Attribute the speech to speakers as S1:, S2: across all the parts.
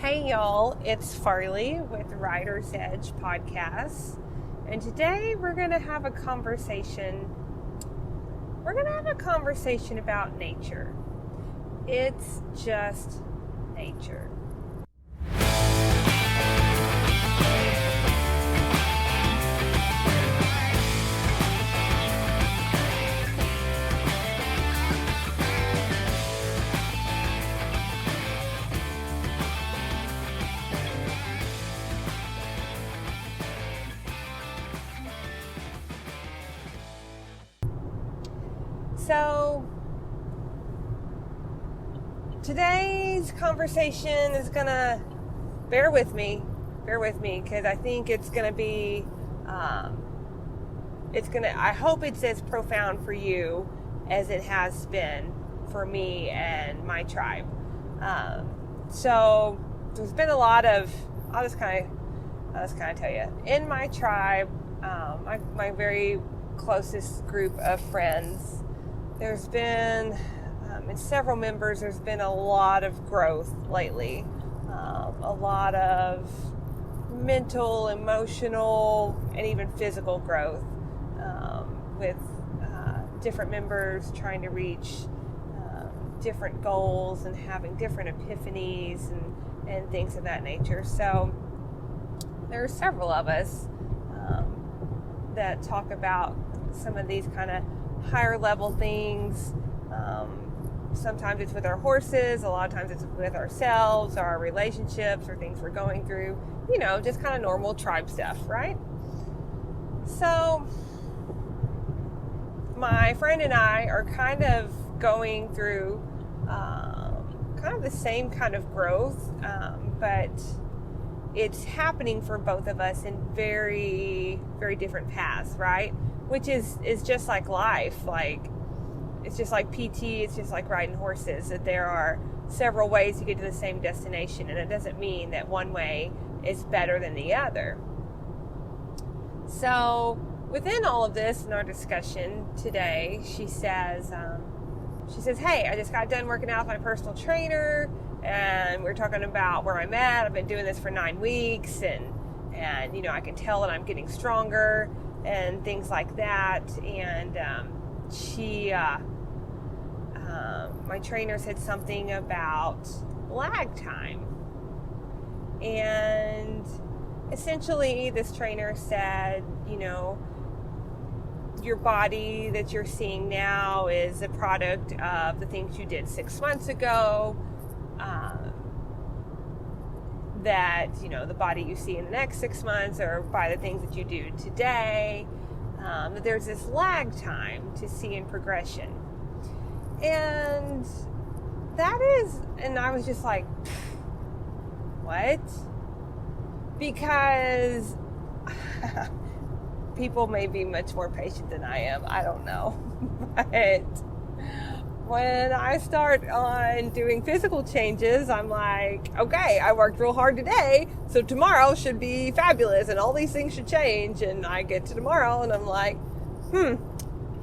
S1: Hey y'all, it's Farley with Writer's Edge Podcast, and today we're going to have a conversation. We're going to have a conversation about nature. It's just nature. So, today's conversation is gonna, bear with me, because I think it's gonna be, I hope it's as profound for you as it has been for me and my tribe. So, there's been a lot of, I'll just kind of tell you, in my tribe, my very closest group of friends, there's been, in several members, there's been a lot of growth lately. A lot of mental, emotional, and even physical growth with different members trying to reach different goals and having different epiphanies and things of that nature. So there are several of us that talk about some of these kind of higher level things. Sometimes it's with our horses, a lot of times it's with ourselves, or our relationships, or things we're going through, just kind of normal tribe stuff, right? So my friend and I are kind of going through kind of the same kind of growth, but it's happening for both of us in very, very different paths, right? Which is just like life. Like, it's just like PT, it's just like riding horses, that there are several ways to get to the same destination, and it doesn't mean that one way is better than the other. So within all of this, in our discussion today, she says, hey, I just got done working out with my personal trainer, and we're talking about where I'm at. I've been doing this for 9 weeks, and I can tell that I'm getting stronger and things like that. And my trainer said something about lag time. And essentially this trainer said, your body that you're seeing now is a product of the things you did 6 months ago. That, the body you see in the next 6 months are by the things that you do today. That there's this lag time to see in progression. And I was just like, what? Because people may be much more patient than I am. I don't know. But when I start on doing physical changes, I'm like, okay, I worked real hard today, so tomorrow should be fabulous, and all these things should change. And I get to tomorrow, and I'm like,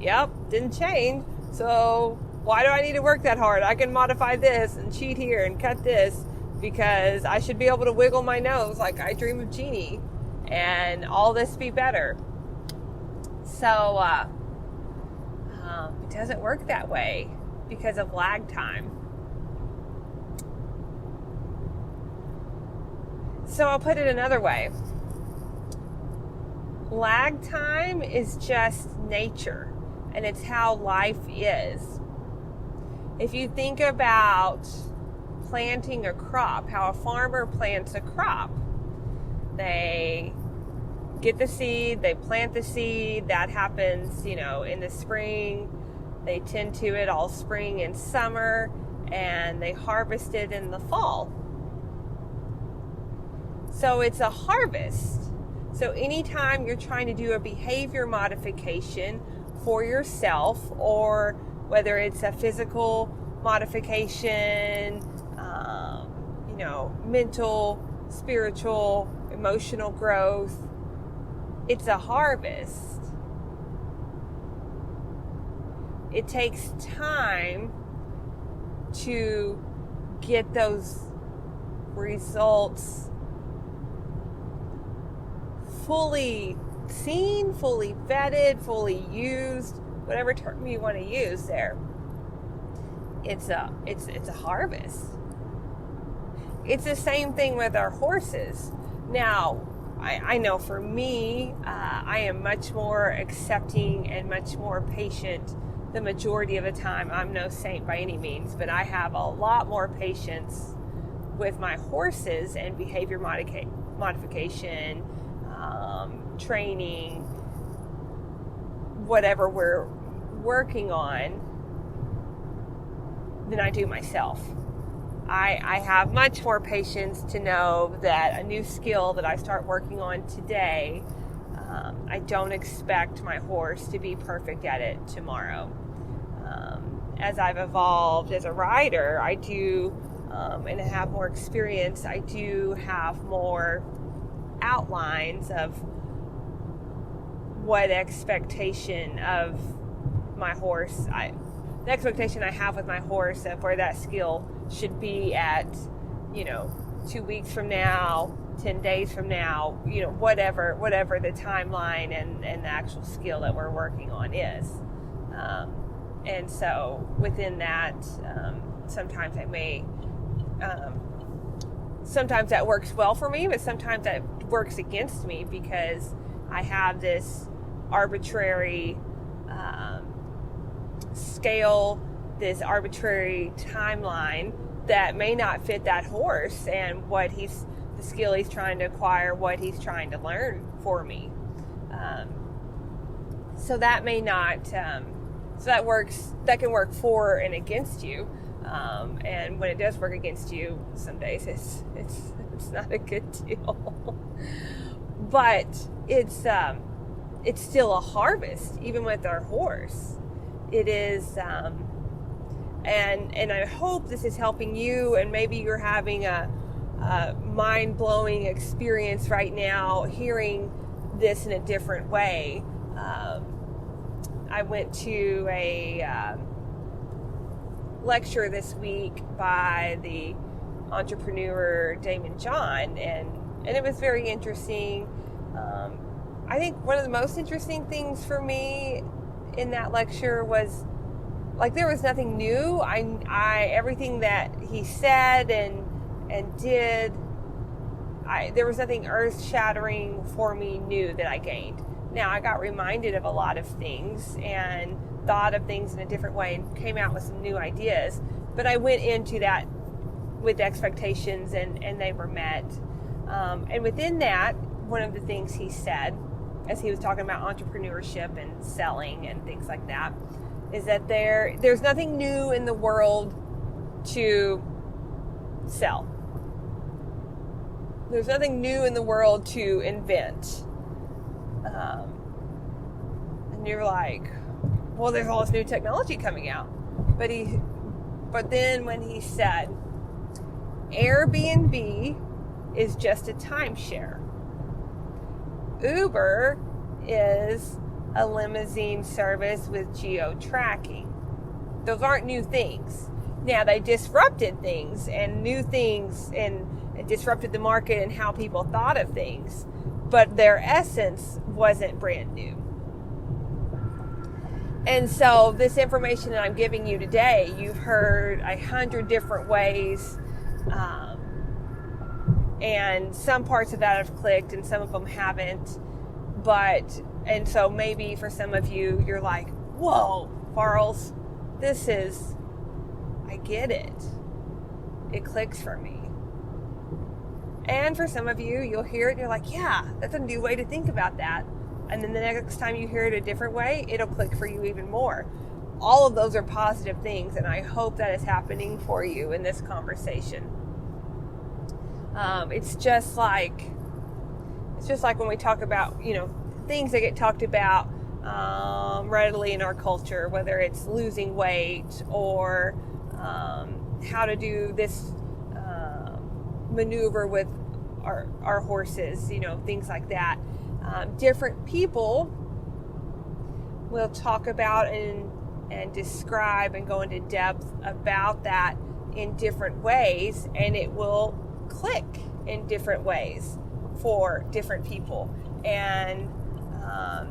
S1: yep, didn't change. So why do I need to work that hard? I can modify this and cheat here and cut this, because I should be able to wiggle my nose like I dream of Jeannie, and all this be better. So it doesn't work that way, because of lag time. So I'll put it another way. Lag time is just nature, and it's how life is. If you think about planting a crop, how a farmer plants a crop, they get the seed, they plant the seed, that happens, in the spring. They tend to it all spring and summer, and they harvest it in the fall. So it's a harvest. So anytime you're trying to do a behavior modification for yourself, or whether it's a physical modification, mental, spiritual, emotional growth, it's a harvest. It takes time to get those results fully seen, fully vetted, fully used, whatever term you want to use there. It's a harvest. It's the same thing with our horses. Now, I know for me, I am much more accepting and much more patient the majority of the time. I'm no saint by any means, but I have a lot more patience with my horses and behavior modification, training, whatever we're working on, than I do myself. I have much more patience to know that a new skill that I start working on today, I don't expect my horse to be perfect at it tomorrow. As I've evolved as a rider, I do, and I have more experience, I do have more outlines of what expectation of my horse, the expectation I have with my horse of where that skill should be at, 2 weeks from now, 10 days from now, whatever the timeline and the actual skill that we're working on is. And so within that, sometimes that works well for me, but sometimes that works against me because I have this arbitrary scale, this arbitrary timeline that may not fit that horse and the skill he's trying to acquire, what he's trying to learn for me. So that may not, that can work for and against you. And when it does work against you, some days it's not a good deal. But it's still a harvest, even with our horse. It is, and I hope this is helping you, and maybe you're having a mind-blowing experience right now hearing this in a different way. I went to a lecture this week by the entrepreneur Daymond John, and it was very interesting. I think one of the most interesting things for me in that lecture was, there was nothing new. Everything that he said and did, there was nothing earth-shattering for me new that I gained. Now, I got reminded of a lot of things and thought of things in a different way and came out with some new ideas. But I went into that with expectations and they were met. And within that, one of the things he said, as he was talking about entrepreneurship and selling and things like that, is that there's nothing new in the world to sell. There's nothing new in the world to invent. And you're like, well, there's all this new technology coming out. But then when he said, Airbnb is just a timeshare. Uber is a limousine service with geo-tracking. Those aren't new things. Now, they disrupted things and new things and disrupted the market and how people thought of things, but their essence wasn't brand new. And so this information that I'm giving you today, you've heard 100 different ways, and some parts of that have clicked and some of them haven't. And so maybe for some of you, you're like, whoa, Farls, I get it. It clicks for me. And for some of you, you'll hear it and you're like, yeah, that's a new way to think about that. And then the next time you hear it a different way, it'll click for you even more. All of those are positive things, and I hope that is happening for you in this conversation. It's just like when we talk about, things that get talked about readily in our culture, whether it's losing weight or how to do this maneuver with our horses, things like that. Different people will talk about and describe and go into depth about that in different ways, and it will click in different ways for different people. And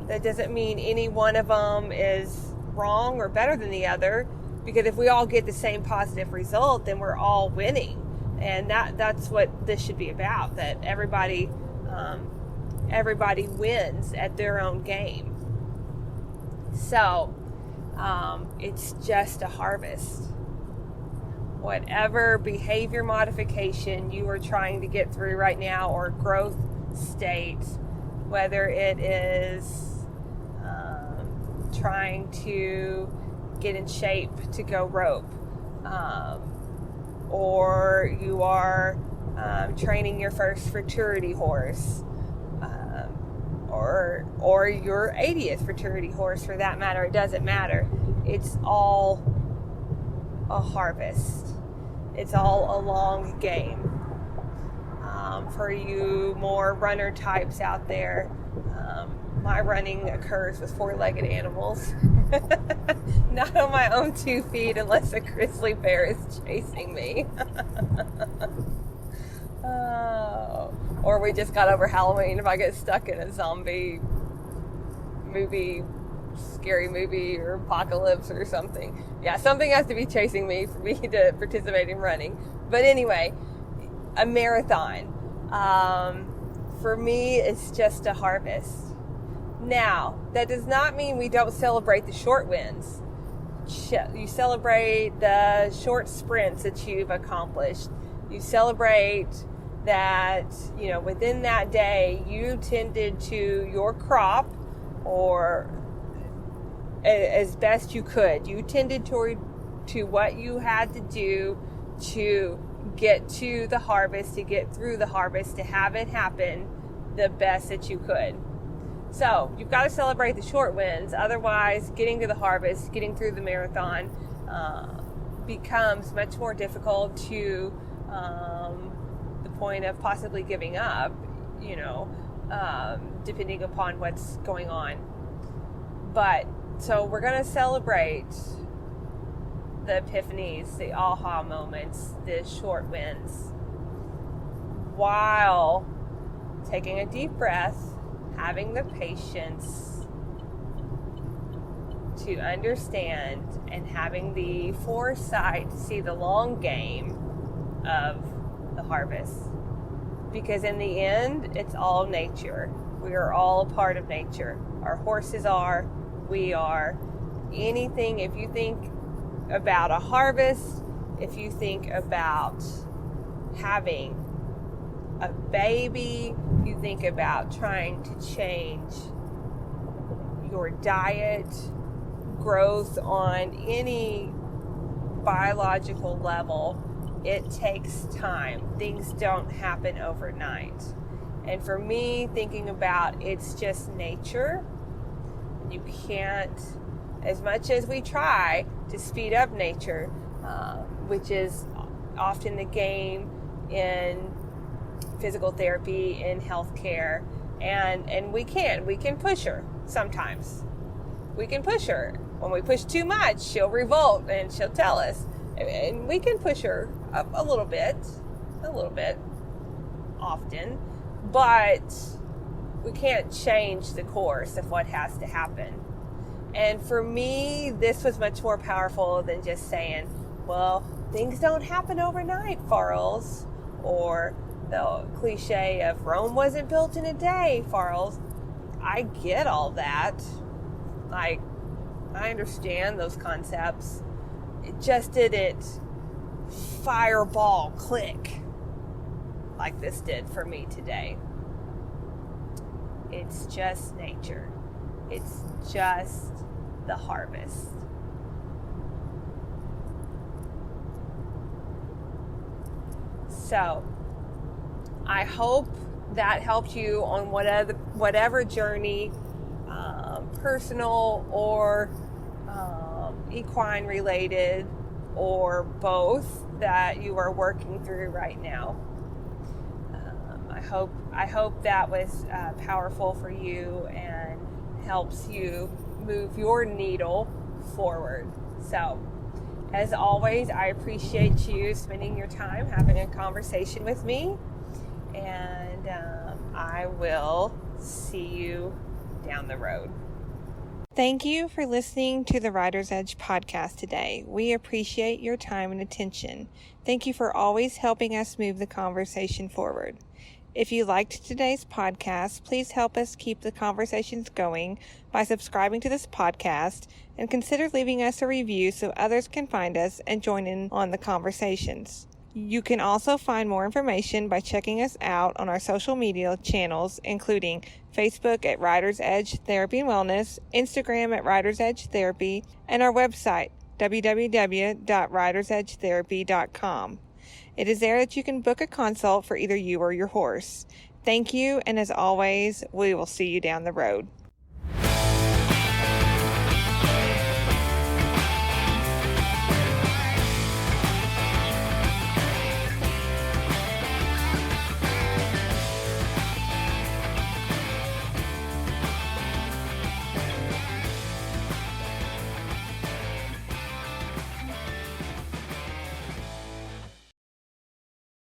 S1: that doesn't mean any one of them is wrong or better than the other, because if we all get the same positive result, then we're all winning. And that's what this should be about, that everybody wins at their own game. So it's just a harvest. Whatever behavior modification you are trying to get through right now, or growth state, whether it is trying to get in shape to go rope, or you are training your first fraternity horse, or your 80th fraternity horse for that matter, it doesn't matter. It's all a harvest. It's all a long game. For you more runner types out there, my running occurs with four-legged animals. Not on my own 2 feet unless a grizzly bear is chasing me. Or we just got over Halloween. If I get stuck in a zombie movie, scary movie, or apocalypse or something. Yeah, something has to be chasing me for me to participate in running. But anyway, a marathon. For me, it's just a harvest. Now, that does not mean we don't celebrate the short wins. You celebrate the short sprints that you've accomplished. You celebrate that, within that day, you tended to your crop, or as best you could. You tended to what you had to do to get to the harvest, to get through the harvest, to have it happen the best that you could. So you've got to celebrate the short wins. Otherwise, getting to the harvest, getting through the marathon becomes much more difficult, to the point of possibly giving up, depending upon what's going on. But so we're going to celebrate the epiphanies, the aha moments, the short wins, while taking a deep breath, having the patience to understand, and having the foresight to see the long game of the harvest. Because in the end, it's all nature. We are all a part of nature. Our horses are, we are. Anything, if you think about a harvest, if you think about having a baby, you think about trying to change your diet, growth on any biological level, it takes time. Things don't happen overnight. And for me, thinking about it's just nature, you can't, as much as we try to speed up nature, which is often the game in physical therapy, in healthcare, and we can push her sometimes. We can push her. When we push too much, she'll revolt and she'll tell us. And we can push her a little bit often, but we can't change the course of what has to happen. And for me, this was much more powerful than just saying, well, things don't happen overnight, Farrells, or the cliche of Rome wasn't built in a day, Farrells. I get all that. I understand those concepts. It just didn't fireball click like this did for me today. It's just nature. It's just the harvest. So, I hope that helped you on whatever journey, personal or equine related, or both, that you are working through right now. I hope that was powerful for you and helps you move your needle forward. So As always, I appreciate you spending your time having a conversation with me, and I will see you down the road. Thank you for listening to the Writer's Edge podcast today. We appreciate your time and attention. Thank you for always helping us move the conversation forward. If you liked today's podcast, please help us keep the conversations going by subscribing to this podcast and consider leaving us a review so others can find us and join in on the conversations. You can also find more information by checking us out on our social media channels, including Facebook at Writer's Edge Therapy and Wellness, Instagram at Writer's Edge Therapy, and our website, www.writersedgetherapy.com. It is there that you can book a consult for either you or your horse. Thank you, and as always, we will see you down the road.